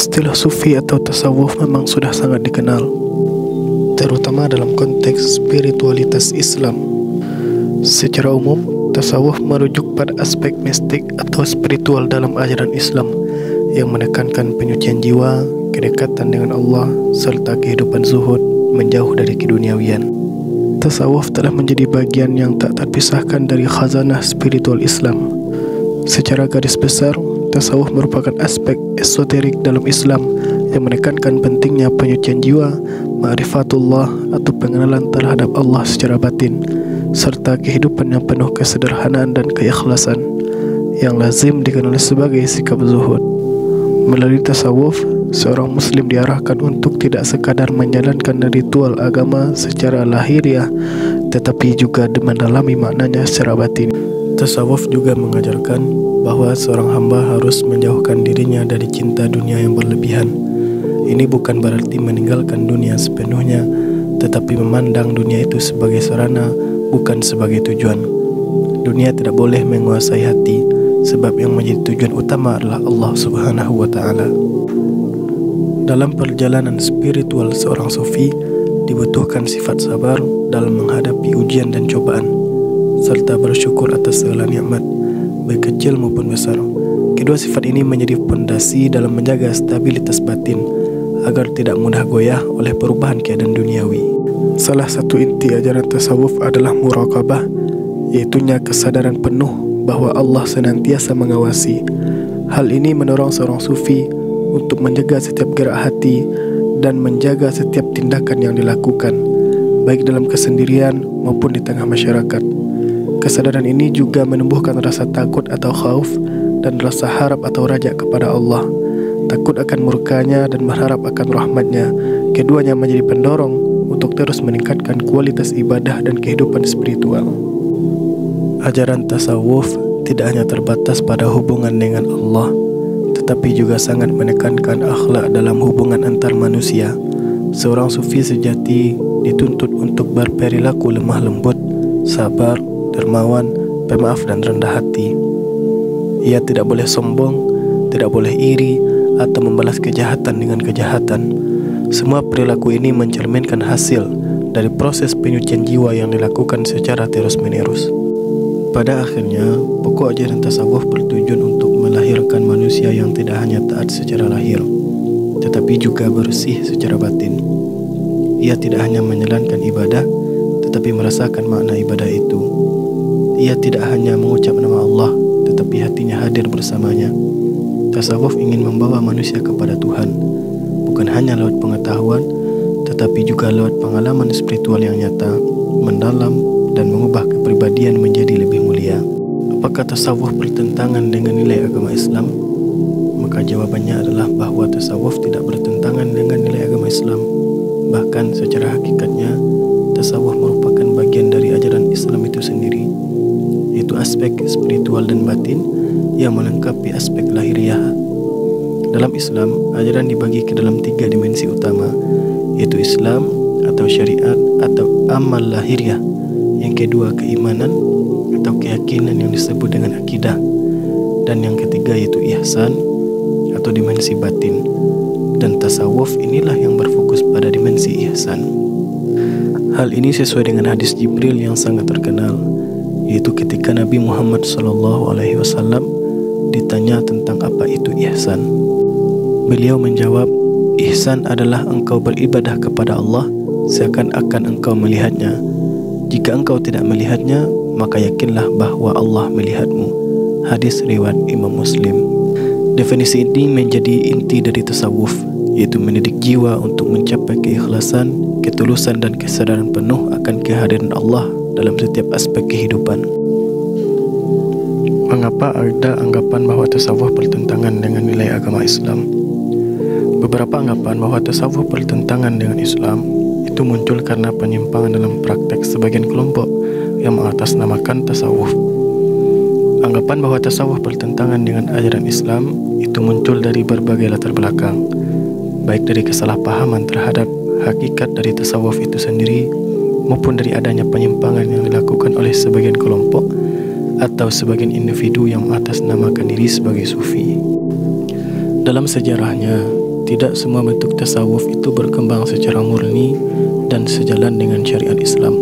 Istilah sufi atau tasawuf memang sudah sangat dikenal, terutama dalam konteks spiritualitas Islam. Secara umum, tasawuf merujuk pada aspek mistik atau spiritual dalam ajaran Islam yang menekankan penyucian jiwa, kedekatan dengan Allah, serta kehidupan zuhud menjauh dari keduniawian. Tasawuf telah menjadi bagian yang tak terpisahkan dari khazanah spiritual Islam. Secara garis besar, tasawuf merupakan aspek esoterik dalam Islam yang menekankan pentingnya penyucian jiwa, ma'rifatullah atau pengenalan terhadap Allah secara batin, serta kehidupan yang penuh kesederhanaan dan keikhlasan yang lazim dikenal sebagai sikap zuhud. Melalui tasawuf, seorang muslim diarahkan untuk tidak sekadar menjalankan ritual agama secara lahiriah, tetapi juga mendalami maknanya secara batin. Tasawuf juga mengajarkan bahwa seorang hamba harus menjauhkan dirinya dari cinta dunia yang berlebihan. Ini bukan berarti meninggalkan dunia sepenuhnya, tetapi memandang dunia itu sebagai sarana, bukan sebagai tujuan. Dunia tidak boleh menguasai hati, sebab yang menjadi tujuan utama adalah Allah Subhanahu wa Ta'ala. Dalam perjalanan spiritual seorang sufi, dibutuhkan sifat sabar dalam menghadapi ujian dan cobaan, serta bersyukur atas segala nikmat, baik kecil maupun besar. Kedua sifat ini menjadi fondasi dalam menjaga stabilitas batin agar tidak mudah goyah oleh perubahan keadaan duniawi. Salah satu inti ajaran tasawuf adalah muraqabah, yaitunya kesadaran penuh bahwa Allah senantiasa mengawasi. Hal ini mendorong seorang sufi untuk menjaga setiap gerak hati dan menjaga setiap tindakan yang dilakukan, baik dalam kesendirian maupun di tengah masyarakat. Kesadaran ini juga menumbuhkan rasa takut atau khauf dan rasa harap atau raja kepada Allah. Takut akan murkanya dan berharap akan rahmatnya. Keduanya menjadi pendorong untuk terus meningkatkan kualitas ibadah dan kehidupan spiritual. Ajaran tasawuf tidak hanya terbatas pada hubungan dengan Allah, tetapi juga sangat menekankan akhlak dalam hubungan antar manusia. Seorang sufi sejati dituntut untuk berperilaku lemah lembut, sabar, dermawan, pemaaf dan rendah hati. Ia tidak boleh sombong, tidak boleh iri atau membalas kejahatan dengan kejahatan. Semua perilaku ini mencerminkan hasil dari proses penyucian jiwa yang dilakukan secara terus-menerus. Pada akhirnya, pokok ajaran tasawuf bertujuan untuk melahirkan manusia yang tidak hanya taat secara lahir, tetapi juga bersih secara batin. Ia tidak hanya menjalankan ibadah, tetapi merasakan makna ibadah itu. Ia tidak hanya mengucap nama Allah, tetapi hatinya hadir bersamanya. Tasawuf ingin membawa manusia kepada Tuhan, bukan hanya lewat pengetahuan, tetapi juga lewat pengalaman spiritual yang nyata, mendalam, dan mengubah kepribadian menjadi lebih mulia. Apakah tasawuf bertentangan dengan nilai agama Islam? Maka jawabannya adalah bahwa tasawuf tidak bertentangan dengan nilai agama Islam. Bahkan secara hakikatnya, tasawuf merupakan bagian dari ajaran Islam itu sendiri, yaitu aspek spiritual dan batin yang melengkapi aspek lahiriah. Dalam Islam, ajaran dibagi ke dalam 3 dimensi utama, yaitu Islam atau syariat atau amal lahiriah. Yang kedua, keimanan atau keyakinan yang disebut dengan akidah. Dan yang ketiga yaitu ihsan atau dimensi batin. Dan tasawuf inilah yang berfokus pada dimensi ihsan. Hal ini sesuai dengan hadis Jibril yang sangat terkenal, yaitu ketika Nabi Muhammad SAW ditanya tentang apa itu ihsan. Beliau menjawab, ihsan adalah engkau beribadah kepada Allah seakan-akan engkau melihatnya. Jika engkau tidak melihatnya, maka yakinlah bahwa Allah melihatmu. Hadis riwayat Imam Muslim. Definisi ini menjadi inti dari tasawuf, yaitu mendidik jiwa untuk mencapai keikhlasan, ketulusan dan kesadaran penuh akan kehadiran Allah dalam setiap aspek kehidupan. Mengapa ada anggapan bahwa tasawuf bertentangan dengan nilai agama Islam? Beberapa anggapan bahwa tasawuf bertentangan dengan Islam itu muncul karena penyimpangan dalam praktek sebagian kelompok yang mengatasnamakan tasawuf. Anggapan bahwa tasawuf bertentangan dengan ajaran Islam itu muncul dari berbagai latar belakang, baik dari kesalahpahaman terhadap hakikat dari tasawuf itu sendiri, maupun dari adanya penyimpangan yang dilakukan oleh sebagian kelompok atau sebagian individu yang mengatasnamakan diri sebagai sufi. Dalam sejarahnya, tidak semua bentuk tasawuf itu berkembang secara murni dan sejalan dengan syariat Islam.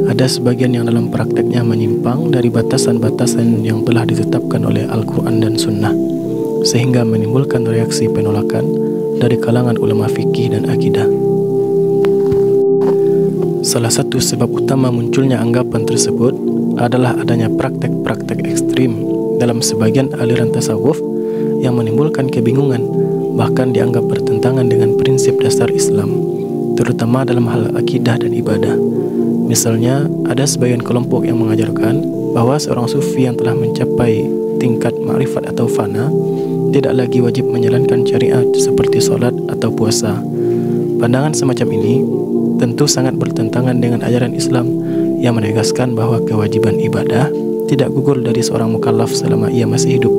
Ada sebagian yang dalam prakteknya menyimpang dari batasan-batasan yang telah ditetapkan oleh Al-Quran dan Sunnah, sehingga menimbulkan reaksi penolakan dari kalangan ulama fikih dan akidah. Salah satu sebab utama munculnya anggapan tersebut adalah adanya praktek-praktek ekstrim dalam sebagian aliran tasawuf yang menimbulkan kebingungan, bahkan dianggap bertentangan dengan prinsip dasar Islam, terutama dalam hal akidah dan ibadah. Misalnya, ada sebagian kelompok yang mengajarkan bahwa seorang sufi yang telah mencapai tingkat ma'rifat atau fana tidak lagi wajib menjalankan syariat seperti solat atau puasa. Pandangan semacam ini tentu sangat bertentangan dengan ajaran Islam yang menegaskan bahwa kewajiban ibadah tidak gugur dari seorang mukallaf selama ia masih hidup.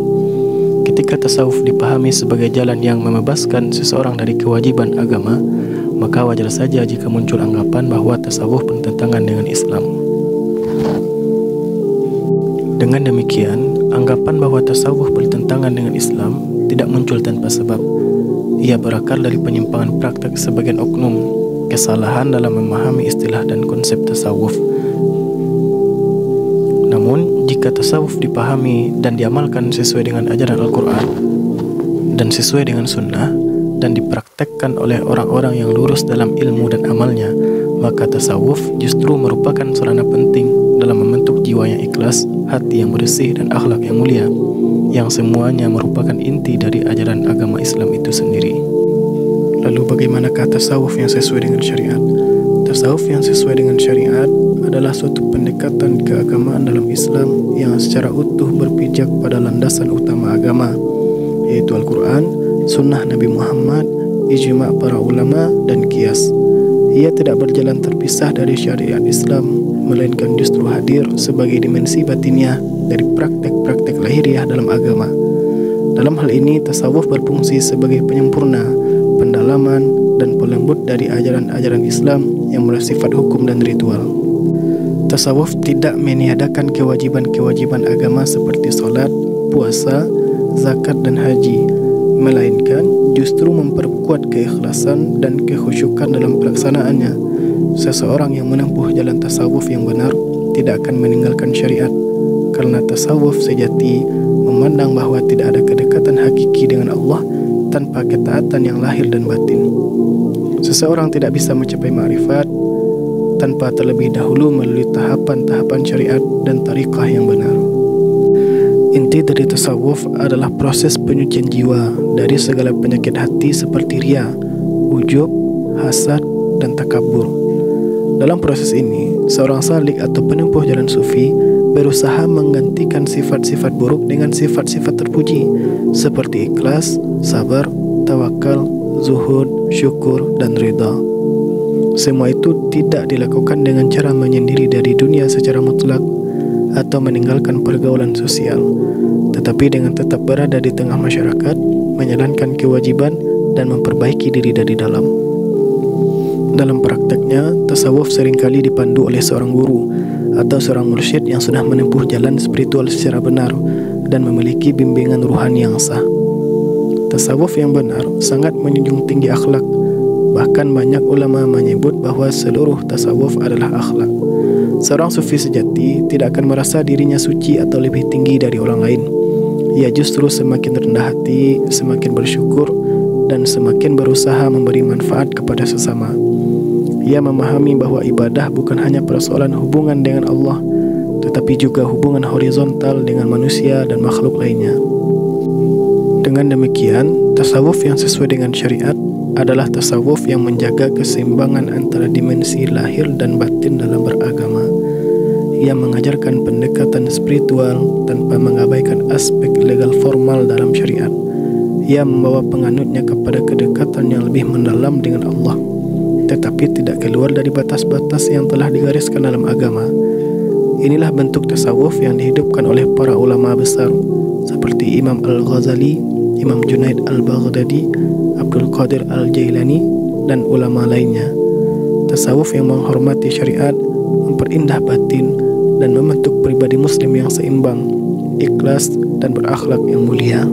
Ketika tasawuf dipahami sebagai jalan yang membebaskan seseorang dari kewajiban agama, maka wajar saja jika muncul anggapan bahwa tasawuf bertentangan dengan Islam. Dengan demikian, anggapan bahwa tasawuf bertentangan dengan Islam tidak muncul tanpa sebab. Ia berakar dari penyimpangan praktek sebagian oknum, kesalahan dalam memahami istilah dan konsep tasawuf. Namun, jika tasawuf dipahami dan diamalkan sesuai dengan ajaran Al-Quran dan sesuai dengan sunnah dan dipraktekkan oleh orang-orang yang lurus dalam ilmu dan amalnya, maka tasawuf justru merupakan sarana penting dalam membentuk jiwa yang ikhlas, hati yang bersih, dan akhlak yang mulia, yang semuanya merupakan inti dari ajaran agama Islam itu sendiri. Lalu bagaimanakah tasawuf yang sesuai dengan syariat? Tasawuf yang sesuai dengan syariat adalah suatu pendekatan keagamaan dalam Islam yang secara utuh berpijak pada landasan utama agama, yaitu Al-Quran, Sunnah Nabi Muhammad, ijma' para ulama, dan qiyas. Ia tidak berjalan terpisah dari syariat Islam, melainkan justru hadir sebagai dimensi batiniah dari praktek-praktek lahiriah dalam agama. Dalam hal ini, tasawuf berfungsi sebagai penyempurna, pendalaman, dan pelembut dari ajaran-ajaran Islam yang bersifat hukum dan ritual. Tasawuf tidak meniadakan kewajiban-kewajiban agama seperti solat, puasa, zakat, dan haji, melainkan justru memperkuat keikhlasan dan kekhusyukan dalam pelaksanaannya. Seseorang yang menempuh jalan tasawuf yang benar tidak akan meninggalkan syariat, karena tasawuf sejati memandang bahwa tidak ada kedekatan hakiki dengan Allah tanpa ketaatan yang lahir dan batin. Seseorang tidak bisa mencapai ma'rifat tanpa terlebih dahulu melalui tahapan-tahapan syariat dan tariqah yang benar. Inti dari tasawuf adalah proses penyucian jiwa dari segala penyakit hati seperti riya, ujub, hasad, dan takabur. Dalam proses ini, seorang salik atau penempuh jalan sufi berusaha menggantikan sifat-sifat buruk dengan sifat-sifat terpuji seperti ikhlas, sabar, tawakal, zuhud, syukur, dan ridha. Semua itu tidak dilakukan dengan cara menyendiri dari dunia secara mutlak atau meninggalkan pergaulan sosial, tetapi dengan tetap berada di tengah masyarakat, menjalankan kewajiban, dan memperbaiki diri dari dalam. Dalam prakteknya, tasawuf seringkali dipandu oleh seorang guru atau seorang mursyid yang sudah menempuh jalan spiritual secara benar dan memiliki bimbingan ruhani yang sah. Tasawuf yang benar sangat menjunjung tinggi akhlak. Bahkan banyak ulama menyebut bahwa seluruh tasawuf adalah akhlak. Seorang sufi sejati tidak akan merasa dirinya suci atau lebih tinggi dari orang lain. Ia justru semakin rendah hati, semakin bersyukur, dan semakin berusaha memberi manfaat kepada sesama. Ia memahami bahwa ibadah bukan hanya persoalan hubungan dengan Allah, tetapi juga hubungan horizontal dengan manusia dan makhluk lainnya. Dengan demikian, tasawuf yang sesuai dengan syariat adalah tasawuf yang menjaga keseimbangan antara dimensi lahir dan batin dalam beragama. Ia mengajarkan pendekatan spiritual tanpa mengabaikan aspek legal formal dalam syariat. Ia membawa penganutnya kepada kedekatan yang lebih mendalam dengan Allah, tetapi tidak keluar dari batas-batas yang telah digariskan dalam agama. Inilah bentuk tasawuf yang dihidupkan oleh para ulama besar seperti Imam Al-Ghazali, Imam Junaid Al-Baghdadi, Abdul Qadir Al-Jailani, dan ulama lainnya. Tasawuf yang menghormati syariat, memperindah batin, dan membentuk pribadi muslim yang seimbang, ikhlas, dan berakhlak yang mulia.